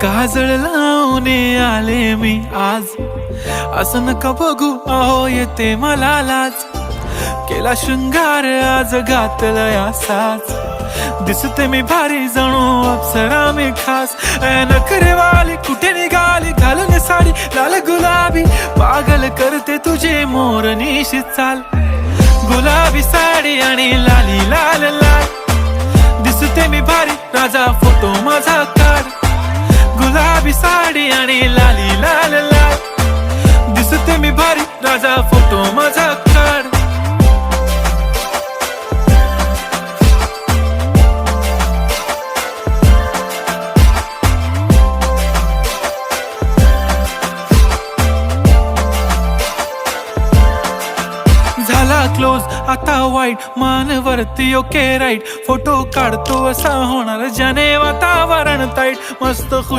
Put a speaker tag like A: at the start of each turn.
A: काजळ लावून आले मी आज, असं नका बघू अहो येते मला लाज. केला शृंगार आज घातला असाच, दिसते मी भारी जणू अप्सरा मी खास. नखरेवाली कुठे निघाली घालून साडी लाल गुलाबी, पागल करते तुझे मोरनीशी चाल. गुलाबी साडी आणि लाली लाल लाल, दिसते मी भारी राजा फोटो माझा काढ. गुलाबी साडी आणि लाली लाल लाल, दिसते मी भारी राजा फोटो माझा काढ. झाला क्लोज आता वाईट, मान वरती ओके राईट. फोटो काढतो असा होणार ज्याने वातावरण ताईट. मस्त खुश